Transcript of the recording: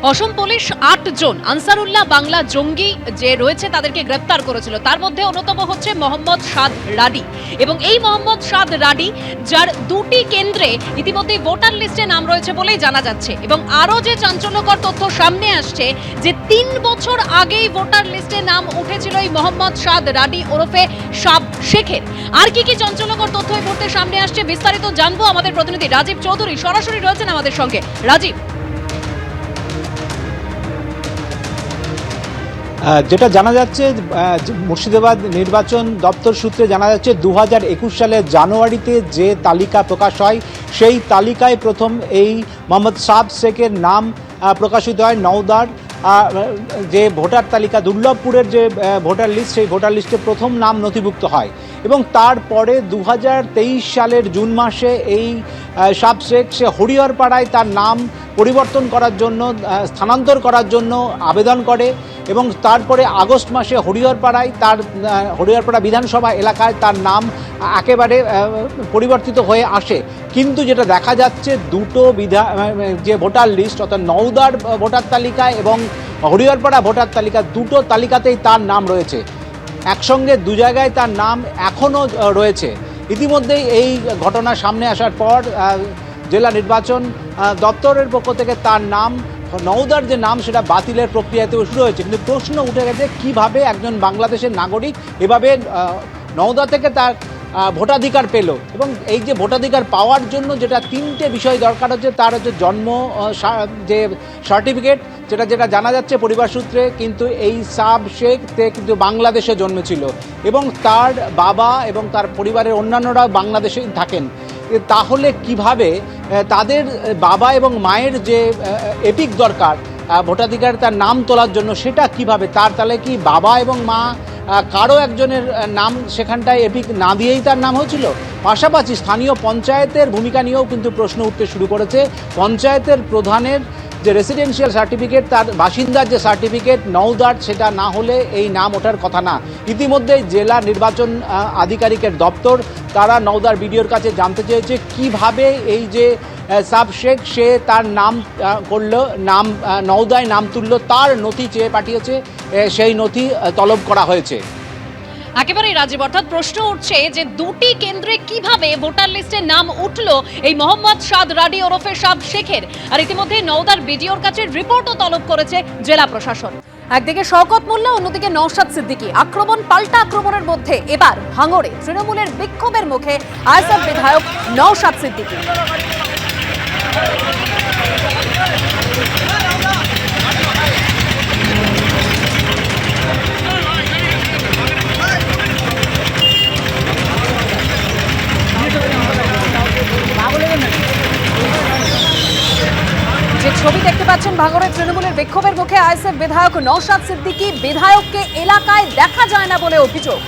অসম police ৮ জন আনসারুল্লাহ বাংলা জঙ্গি যে রয়েছে তাদেরকে গ্রেপ্তার করেছিল। তার মধ্যে অন্যতম হচ্ছে মোহাম্মদ সাদ রাডি, এবং এই মোহাম্মদ সাদ রাডি যার দুটি কেন্দ্রে ইতিমধ্যে ভোটার লিস্টে নাম রয়েছে বলেই জানা যাচ্ছে। এবং আরও যে চাঞ্চল্যকর তথ্য সামনে আসছে যে ৩ বছর আগেই ভোটার লিস্টে নাম উঠেছিল এই মোহাম্মদ সাদ রাডি ওরফে সাব শেখের। আর কি কি চাঞ্চল্যকর তথ্য এই মুহূর্তে সামনে আসছে বিস্তারিত জানবো। আমাদের প্রতিনিধি রাজীব চৌধুরী সরাসরি রয়েছেন আমাদের সঙ্গে। রাজীব, যেটা জানা যাচ্ছে মুর্শিদাবাদ নির্বাচন দপ্তর সূত্রে জানা যাচ্ছে 2021 সালের জানুয়ারিতে যে তালিকা প্রকাশ হয় সেই তালিকায় প্রথম এই মোহাম্মদ সাব শেখের নাম প্রকাশিত হয়। নওদার যে ভোটার তালিকা দুর্লভপুরের যে ভোটার লিস্ট সেই ভোটার লিস্টে প্রথম নাম নথিভুক্ত হয় এবং তারপরে 2023 সালের জুন মাসে এই সাব শেখ সে হরিহরপাড়ায় তার নাম পরিবর্তন করার জন্য স্থানান্তর করার জন্য আবেদন করে এবং তারপরে আগস্ট মাসে হরিহরপাড়া বিধানসভা এলাকায় তার নাম একেবারে পরিবর্তিত হয়ে আসে। কিন্তু যেটা দেখা যাচ্ছে দুটো যে ভোটার লিস্ট অর্থাৎ নওদার ভোটার তালিকায় এবং হরিহরপাড়া ভোটার তালিকা দুটো তালিকাতেই তার নাম রয়েছে, একসঙ্গে দু জায়গায় তার নাম এখনও রয়েছে। ইতিমধ্যেই এই ঘটনা সামনে আসার পর জেলা নির্বাচন দপ্তরের পক্ষ থেকে তার নাম নওদার যে নাম সেটা বাতিলের প্রক্রিয়াতেও শুরু হয়েছে। কিন্তু প্রশ্ন উঠে গেছে কিভাবে একজন বাংলাদেশের নাগরিক এভাবে নওদা থেকে তার ভোটাধিকার পেল, এবং এই যে ভোটাধিকার পাওয়ার জন্য যেটা তিনটে বিষয় দরকার হচ্ছে, তার হচ্ছে জন্ম যে সার্টিফিকেট, যেটা জানা যাচ্ছে পরিবার সূত্রে কিন্তু এই সাব শেখ কিন্তু বাংলাদেশে জন্মেছিল এবং তার বাবা এবং তার পরিবারের অন্যান্যরা বাংলাদেশেই থাকেন। তাহলে কিভাবে তাদের বাবা এবং মায়ের যে এপিক দরকার ভোটাধিকার তার নাম তোলার জন্য সেটা কিভাবে, তাহলে কি বাবা এবং মা কারো একজনের নাম সেখানটায় এপিক না দিয়েই তার নাম হয়েছিল? পাশাপাশি স্থানীয় পঞ্চায়েতের ভূমিকা নিয়েও কিন্তু প্রশ্ন উঠতে শুরু করেছে। পঞ্চায়েতের প্রধানের যে রেসিডেন্সিয়াল সার্টিফিকেট, তার বাসিন্দার যে সার্টিফিকেট নওদার, সেটা না হলে এই নাম ওঠার কথা না। ইতিমধ্যেই জেলা নির্বাচন আধিকারিকের দপ্তর তারা নওদার বিডিওর কাছে জানতে চেয়েছে কিভাবে এই যে সাব শেখ সে তার নাম করলো, নওদায় নাম তুললো, তার নথি চেয়ে পাঠিয়েছে, সেই নথি তলব করা হয়েছে। একেবারেই রাজীব, অর্থাৎ প্রশ্ন উঠছে যে দুটি কেন্দ্রে কিভাবে ভোটার লিস্টে নাম উঠলো এই মোহাম্মদ সাদ রাডি ওরফে সাব শেখের। আর ইতিমধ্যে নওদার বিডিওর কাছে রিপোর্টও তলব করেছে জেলা প্রশাসন। একদিকে শওকত মোল্লা, অন্যদিকে নওশাদ সিদ্দিকী। আক্রমণ পাল্টা আক্রমণের মধ্যে এবার ভাঙড়ে তৃণমূলের বিক্ষোভের মুখে আইএসএফ বিধায়ক নওশাদ সিদ্দিকী। যে ছবি দেখতে পাচ্ছেন ভাঙড়ের তৃণমূলের বিক্ষোভের মুখে আইএসএফ বিধায়ক নওশাদ সিদ্দিকী। বিধায়ককে এলাকায় দেখা যায় না বলে অভিযোগ।